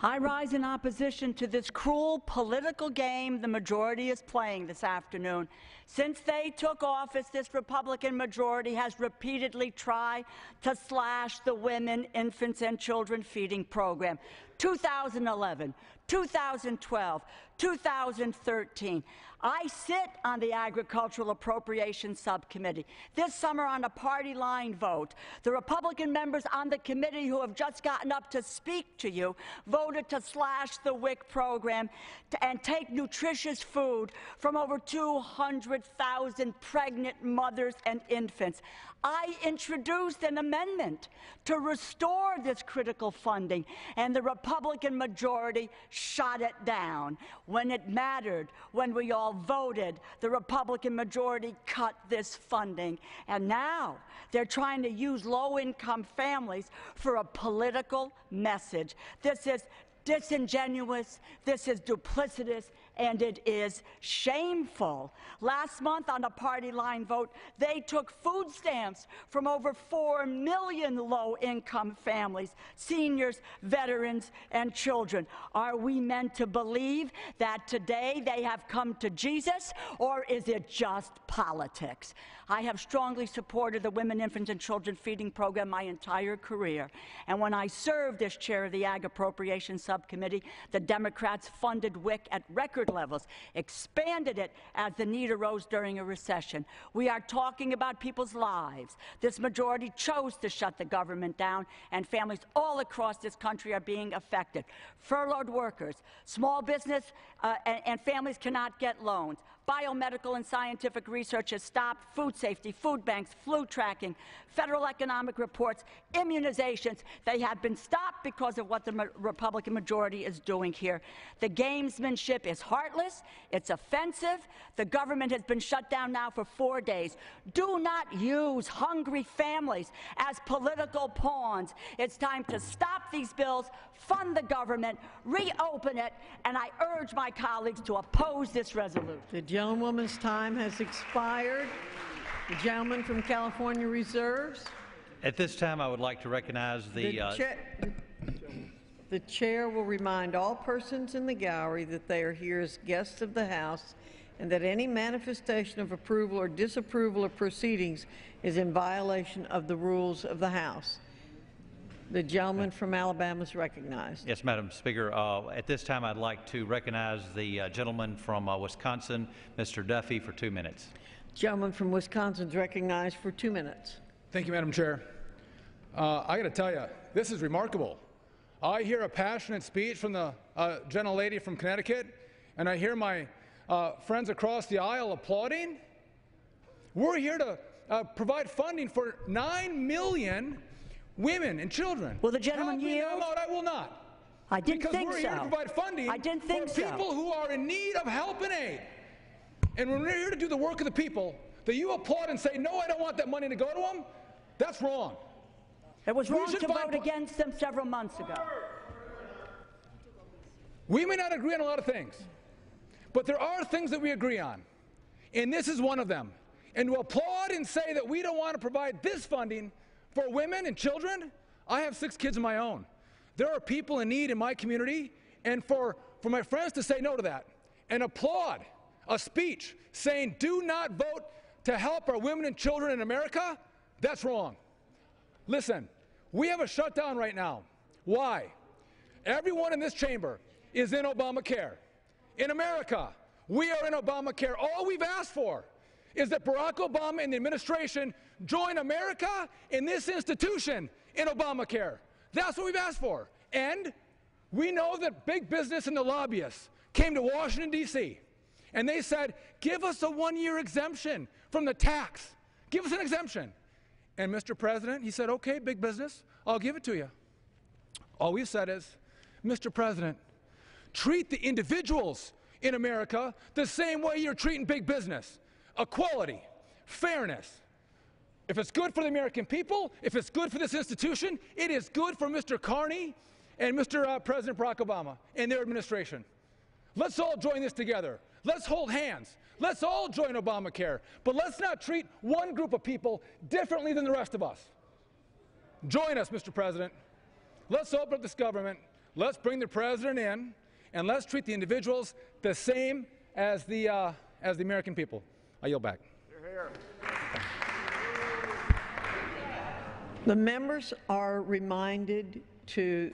I rise in opposition to this cruel political game the majority is playing this afternoon. Since they took office, this Republican majority has repeatedly tried to slash the Women, Infants, and Children Feeding Program. 2011, 2012, 2013. I sit on the Agricultural Appropriations Subcommittee. This summer, on a party line vote, the Republican members on the committee who have just gotten up to speak to you voted to slash the WIC program and take nutritious food from over 200,000 pregnant mothers and infants. I introduced an amendment to restore this critical funding, and the Republican majority shot it down. When it mattered, when we all voted, the Republican majority cut this funding. And now they're trying to use low-income families for a political message. This is disingenuous, this is duplicitous, and it is shameful. Last month, on a party line vote, they took food stamps from over 4 million low-income families, seniors, veterans, and children. Are we meant to believe that today they have come to Jesus, or is it just politics? I have strongly supported the Women, Infants, and Children Feeding Program my entire career, and when I served as chair of the Ag Appropriations Subcommittee, the Democrats funded WIC at record levels, expanded it as the need arose during a recession. We are talking about people's lives. This majority chose to shut the government down, and families all across this country are being affected. Furloughed workers, small business, and families cannot get loans. Biomedical and scientific research has stopped. Food safety, food banks, flu tracking, federal economic reports, immunizations, they have been stopped because of what the Republican majority is doing here. The gamesmanship is heartless, it's offensive. The government has been shut down now for 4 days. Do not use hungry families as political pawns. It's time to stop these bills, fund the government, reopen it, and I urge my colleagues to oppose this resolution. The gentlewoman's time has expired. The gentleman from California reserves. At this time, I would like to recognize the chair will remind all persons in the gallery that they are here as guests of the House and that any manifestation of approval or disapproval of proceedings is in violation of the rules of the House. The gentleman from Alabama is recognized. Yes, Madam Speaker. At this time, I'd like to recognize the gentleman from Wisconsin, Mr. Duffy, for 2 minutes. Gentleman from Wisconsin is recognized for 2 minutes. Thank you, Madam Chair. I got to tell you, this is remarkable. I hear a passionate speech from the gentlelady from Connecticut, and I hear my friends across the aisle applauding. We're here to provide funding for 9 million women and children. Will the gentleman yield? No, I will not. I didn't think so. Because we're here to provide funding for people who are in need of help and aid. And when we're here to do the work of the people, that you applaud and say, no, I don't want that money to go to them, that's wrong. It was wrong to vote against them several months ago. We may not agree on a lot of things, but there are things that we agree on, and this is one of them. And to applaud and say that we don't want to provide this funding for women and children, I have 6 kids of my own. There are people in need in my community, and for my friends to say no to that and applaud a speech saying do not vote to help our women and children in America, that's wrong. Listen, we have a shutdown right now. Why? Everyone in this chamber is in Obamacare. In America, we are in Obamacare. All we've asked for is that Barack Obama and the administration join America in this institution in Obamacare. That's what we've asked for. And we know that big business and the lobbyists came to Washington, D.C., and they said, give us a 1-year exemption from the tax. Give us an exemption. And Mr. President, he said, okay, big business, I'll give it to you. All we've said is, Mr. President, treat the individuals in America the same way you're treating big business. Equality, fairness. If it's good for the American people, if it's good for this institution, it is good for Mr. Carney and Mr. President Barack Obama and their administration. Let's all join this together. Let's hold hands. Let's all join Obamacare, but let's not treat one group of people differently than the rest of us. Join us, Mr. President. Let's open up this government. let's bring the president in, and let's treat the individuals the same as the American people. I yield back. The members are reminded to